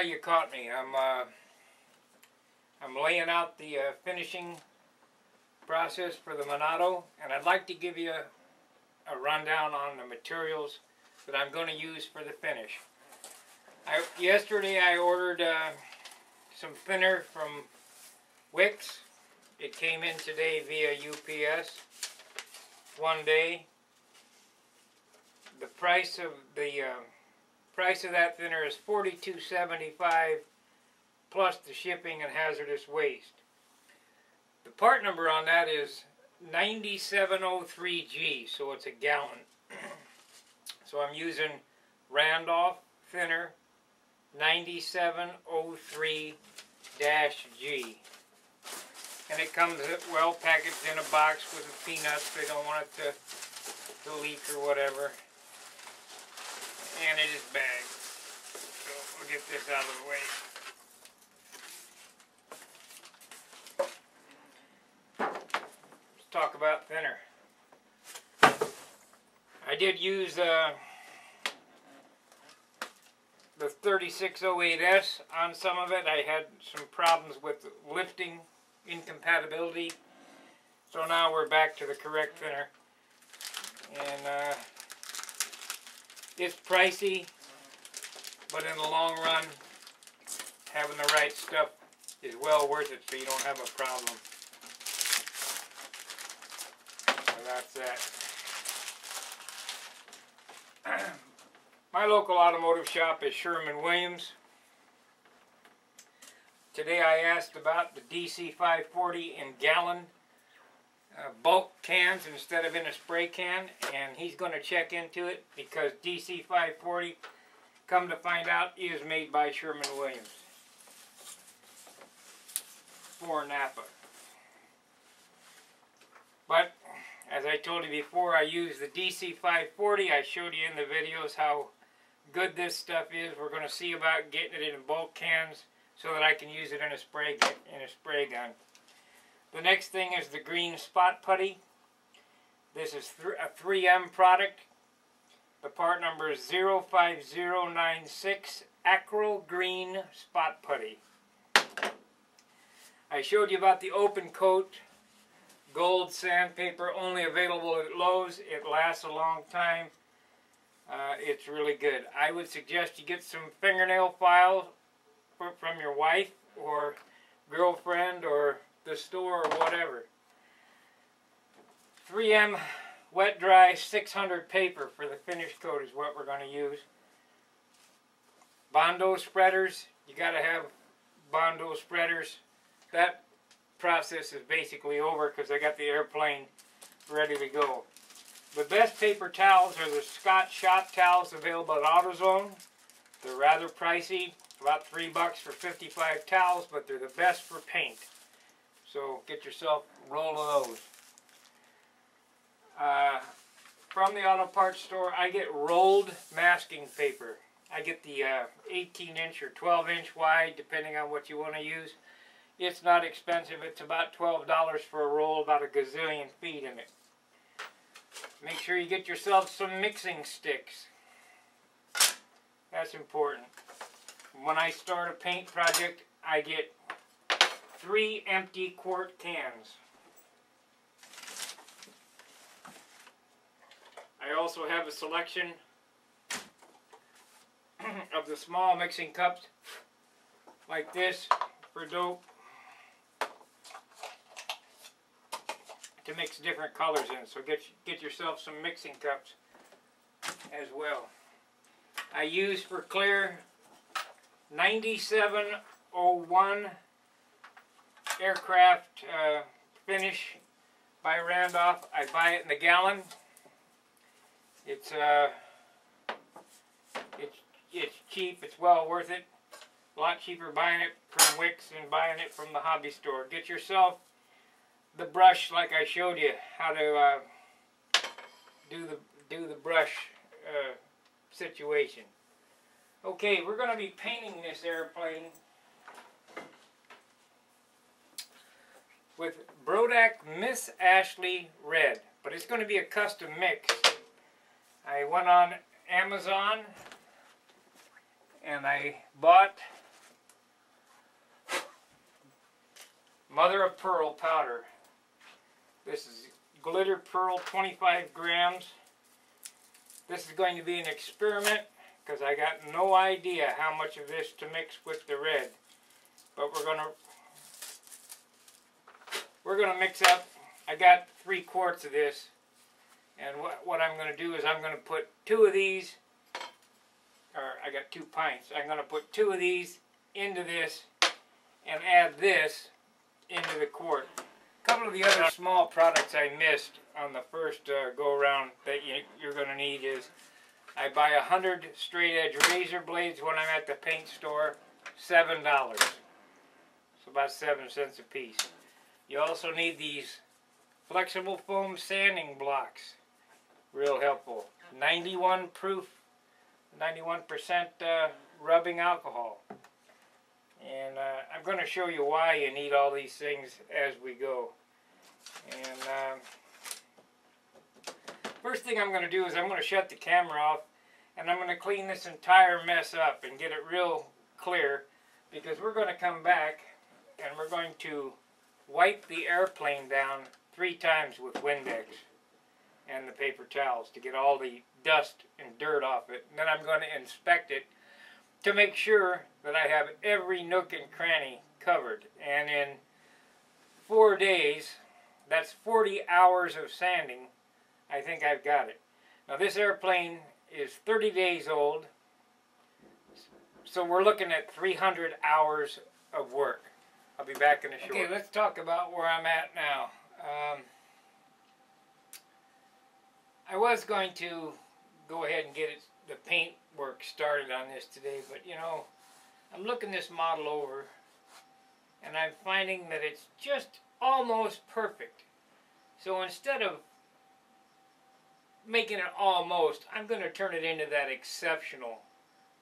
Well, you caught me. I'm laying out the finishing process for the Minado, and I'd like to give you a rundown on the materials that I'm going to use for the finish. Yesterday I ordered some thinner from Wix. It came in today via UPS. One day. The price of that thinner is $42.75 plus the shipping and hazardous waste. The part number on that is 9703G, so it's a gallon. So I'm using Randolph thinner 9703-G. And it comes well packaged in a box with the peanuts. They don't want it to leak or whatever. And it is bagged. So we'll get this out of the way. Let's talk about thinner. I did use the 3608S on some of it. I had some problems with lifting incompatibility. So now we're back to the correct thinner. And it's pricey, but in the long run, having the right stuff is well worth it, so you don't have a problem. So that's that. My local automotive shop is Sherwin-Williams. Today I asked about the DC 540 in gallon bulk cans instead of in a spray can, and he's going to check into it because DC 540, come to find out, is made by Sherwin-Williams for Napa. But as I told you before, I use the DC 540. I showed you in the videos how good this stuff is. We're going to see about getting it in bulk cans so that I can use it in a spray gun. The next thing is the green spot putty. This is a 3M product. The part number is 05096 Acro Green Spot Putty. I showed you about the open coat gold sandpaper, only available at Lowe's. It lasts a long time. It's really good. I would suggest you get some fingernail files from your wife or girlfriend or the store or whatever. 3M wet dry 600 paper for the finish coat is what we're going to use. Bondo spreaders, you got to have Bondo spreaders. That process is basically over because I got the airplane ready to go. The best paper towels are the Scott shop towels available at AutoZone. They're rather pricey, about $3 for 55 towels, but they're the best for paint. So get yourself a roll of those. From the auto parts store, I get rolled masking paper. I get the 18-inch or 12-inch wide, depending on what you want to use. It's not expensive. It's about $12 for a roll, about a gazillion feet in it. Make sure you get yourself some mixing sticks. That's important. When I start a paint project, I get 3 empty quart cans. I also have a selection of the small mixing cups like this for dope to mix different colors in. So get yourself some mixing cups as well. I use for clear 9701 aircraft finish by Randolph. I buy it in the gallon. It's cheap. It's well worth it. A lot cheaper buying it from Wix than buying it from the hobby store. Get yourself the brush like I showed you how to do the brush situation. Okay, we're going to be painting this airplane with Brodak Miss Ashley Red, but it's going to be a custom mix. I went on Amazon and I bought mother of pearl powder. This is glitter pearl, 25 grams. This is going to be an experiment because I got no idea how much of this to mix with the red. But we're gonna mix up. I got 3 quarts of this, and what I'm gonna do is I'm gonna put 2 of these, or I got 2 pints. I'm gonna put 2 of these into this and add this into the quart. A couple of the other small products I missed on the first go around that you're gonna need is I buy 100 straight edge razor blades when I'm at the paint store, $7. So about 7 cents a piece. You also need these flexible foam sanding blocks. Real helpful. 91 proof, 91% rubbing alcohol. And I'm going to show you why you need all these things as we go. And first thing I'm going to do is I'm going to shut the camera off, and I'm going to clean this entire mess up and get it real clear, because we're going to come back and we're going to wipe the airplane down 3 times with Windex and the paper towels to get all the dust and dirt off it. And then I'm going to inspect it to make sure that I have every nook and cranny covered. And in 4 days, that's 40 hours of sanding, I think I've got it. Now this airplane is 30 days old, so we're looking at 300 hours of work. I'll be back in a short. Okay, let's talk about where I'm at now. I was going to go ahead and get the paint work started on this today, but you know, I'm looking this model over and I'm finding that it's just almost perfect. So instead of making it almost, I'm going to turn it into that exceptional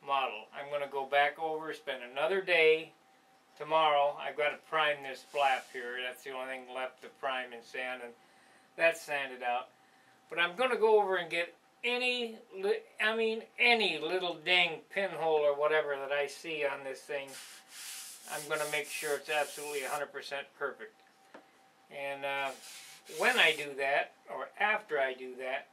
model. I'm going to go back over, spend another day. Tomorrow, I've got to prime this flap here. That's the only thing left to prime and sand, and that's sanded out. But I'm going to go over and get any little dang pinhole or whatever that I see on this thing. I'm going to make sure it's absolutely 100% perfect. And when I do that, or after I do that,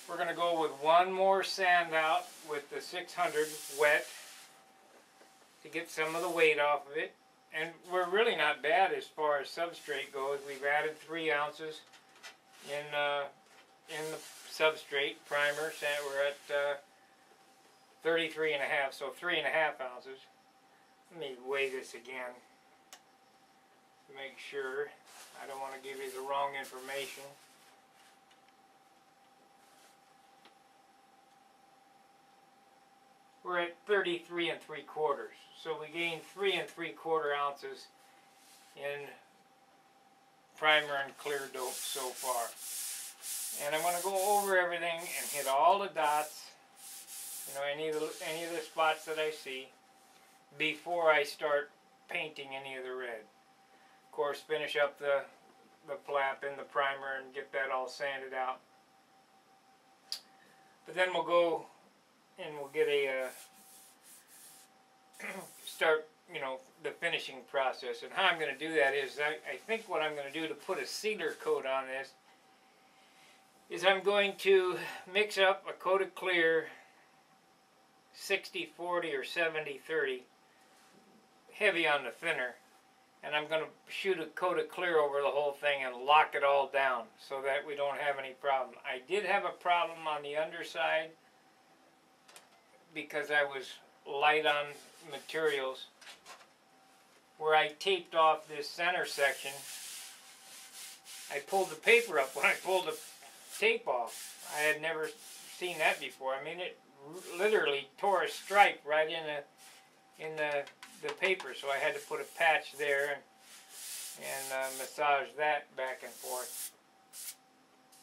we're going to go with one more sand out with the 600 wet to get some of the weight off of it. And we're really not bad as far as substrate goes. We've added 3 ounces in the substrate primer. We're at 33 and a half, so 3.5 ounces. Let me weigh this again to make sure. I don't want to give you the wrong information. We're at 33 3/4, so we gained 3 3/4 ounces in primer and clear dope so far. And I'm going to go over everything and hit all the dots, you know, any of the spots that I see, before I start painting any of the red. Of course, finish up the flap in the primer and get that all sanded out. But then we'll go and we'll get a start, you know, the finishing process. And how I'm going to do that is, I think what I'm going to do to put a sealer coat on this is I'm going to mix up a coat of clear 60-40 or 70-30, heavy on the thinner, and I'm going to shoot a coat of clear over the whole thing and lock it all down so that we don't have any problem. I did have a problem on the underside because I was light on materials, where I taped off this center section. I pulled the paper up when I pulled the tape off. I had never seen that before. I mean, it literally tore a stripe right in the paper, so I had to put a patch there and massage that back and forth.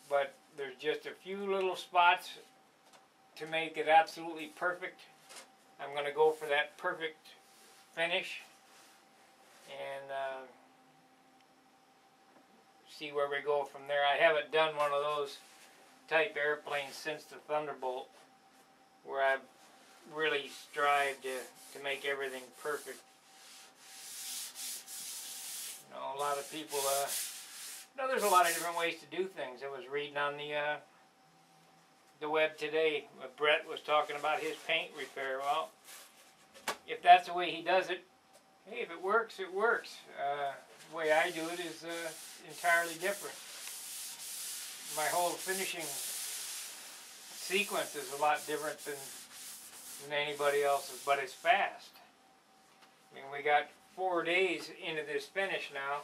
But there's just a few little spots to make it absolutely perfect. I'm going to go for that perfect finish and see where we go from there. I haven't done one of those type airplanes since the Thunderbolt, where I've really strived to make everything perfect. You know, a lot of people, there's a lot of different ways to do things. I was reading on the web today, Brett was talking about his paint repair. Well, if that's the way he does it, hey, if it works, it works. The way I do it is entirely different. My whole finishing sequence is a lot different than anybody else's, but it's fast. I mean, we got 4 days into this finish now,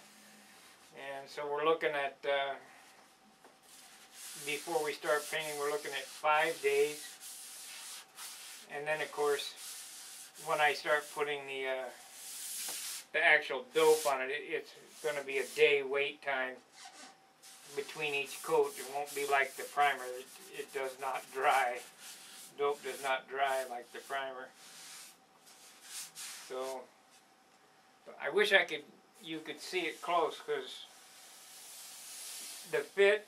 and so we're looking at, before we start painting, we're looking at 5 days. And then, of course, when I start putting the actual dope on it, it's going to be a day wait time between each coat. It won't be like the primer. It does not dry. Dope does not dry like the primer. So I wish you could see it close, because the fit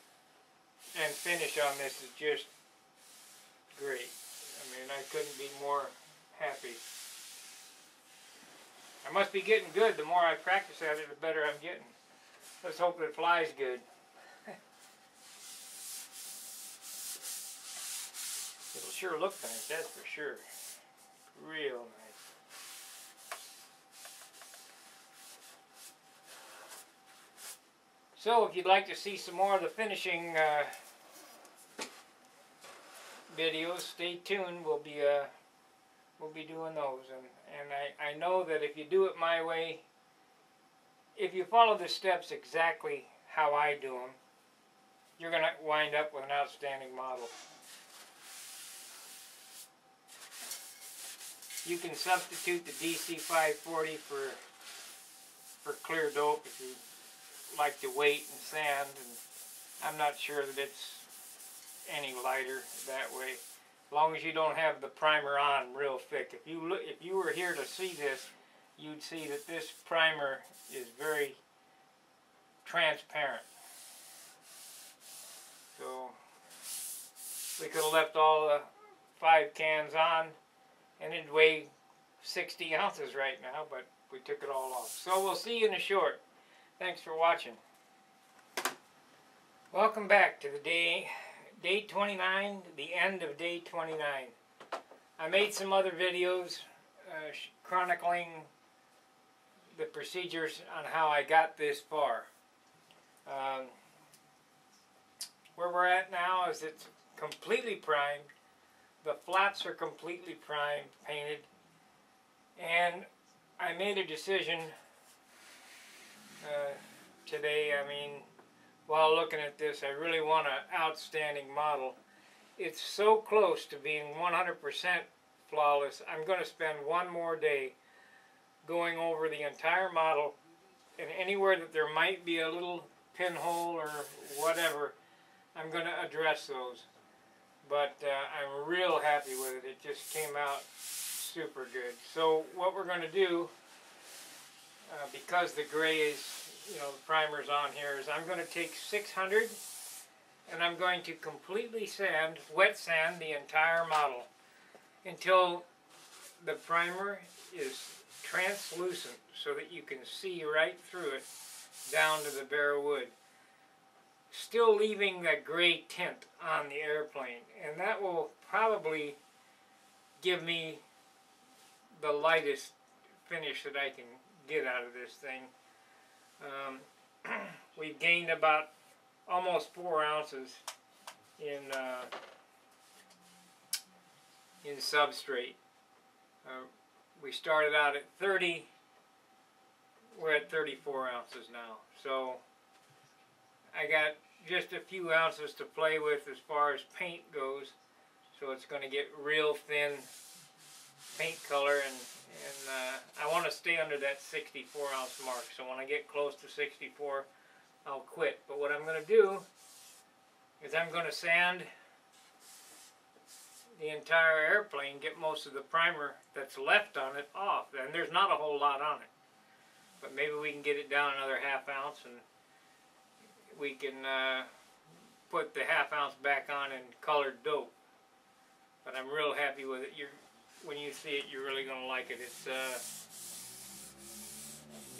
and finish on this is just great. I mean, I couldn't be more happy. I must be getting good. The more I practice at it, the better I'm getting. Let's hope it flies good. It'll sure look nice, that's for sure. Real nice. So, if you'd like to see some more of the finishing videos, stay tuned. We'll be doing those, and I know that if you do it my way, if you follow the steps exactly how I do them, you're going to wind up with an outstanding model. You can substitute the DC 540 for clear dope if you like to wait and sand, and I'm not sure that it's any lighter that way. As long as you don't have the primer on real thick. If you were here to see this, you'd see that this primer is very transparent. So we could have left all the 5 cans on, and it'd weigh 60 ounces right now, but we took it all off. So we'll see you in a short. Thanks for watching. Welcome back to the day 29, the end of day 29. I made some other videos chronicling the procedures on how I got this far. Where we're at now is it's completely primed. The flats are completely primed, painted, and I made a decision today. I mean, while looking at this, I really want an outstanding model. It's so close to being 100% flawless. I'm going to spend one more day going over the entire model, and anywhere that there might be a little pinhole or whatever, I'm going to address those. But I'm real happy with it. It just came out super good. So what we're going to do, because the gray is, the primer's on here, is I'm going to take 600 and I'm going to completely sand, wet sand the entire model until the primer is translucent so that you can see right through it down to the bare wood. Still leaving that gray tint on the airplane, and that will probably give me the lightest finish that I can get out of this thing. We've gained about almost 4 ounces in substrate. We started out at 30, we're at 34 ounces now, so I got just a few ounces to play with as far as paint goes, so it's going to get real thin paint color, and I want to stay under that 64 ounce mark, so when I get close to 64 I'll quit. But what I'm going to do is I'm going to sand the entire airplane, get most of the primer that's left on it off, and there's not a whole lot on it, but maybe we can get it down another ½ ounce, and we can put the ½ ounce back on in colored dope. But I'm real happy with it. When you see it, you're really going to like it. It's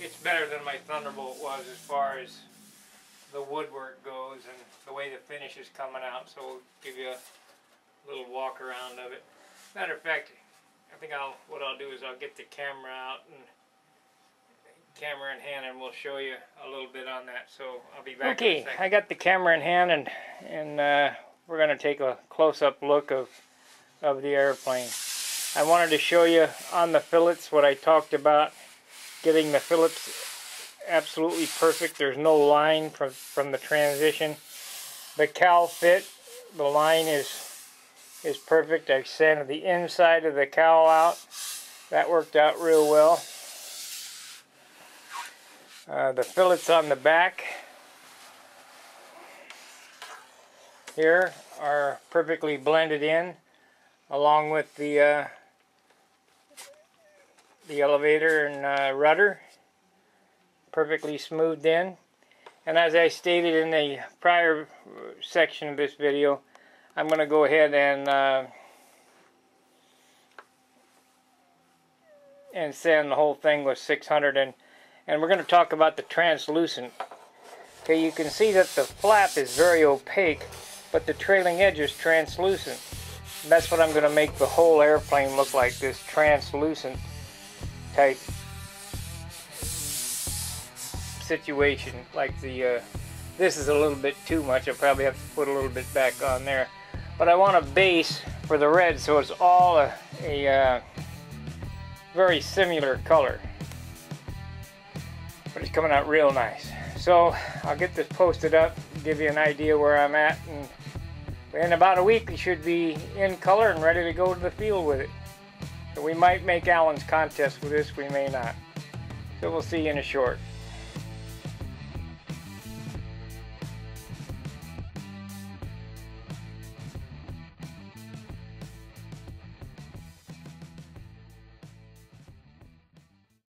it's better than my Thunderbolt was as far as the woodwork goes and the way the finish is coming out. So we'll give you a little walk around of it. Matter of fact, I think what I'll do is I'll get the camera out and camera in hand, and we'll show you a little bit on that. So I'll be back in a second. I got the camera in hand, and we're going to take a close-up look of the airplane. I wanted to show you on the fillets what I talked about, getting the fillets absolutely perfect. There's no line from the transition. The cowl fit, the line is perfect. I've sanded the inside of the cowl out. That worked out real well. The fillets on the back here are perfectly blended in, along with the elevator and rudder, perfectly smoothed in. And as I stated in the prior section of this video, I'm going to go ahead and sand the whole thing with 600, and we're going to talk about the translucent. Okay, you can see that the flap is very opaque, but the trailing edge is translucent. And that's what I'm going to make the whole airplane look like, this translucent type situation. Like this is a little bit too much. I'll probably have to put a little bit back on there. But I want a base for the red, so it's all a very similar color. But it's coming out real nice. So I'll get this posted up, give you an idea where I'm at, and in about a week we should be in color and ready to go to the field with it. So we might make Allen's contest with this, we may not. So we'll see you in a short.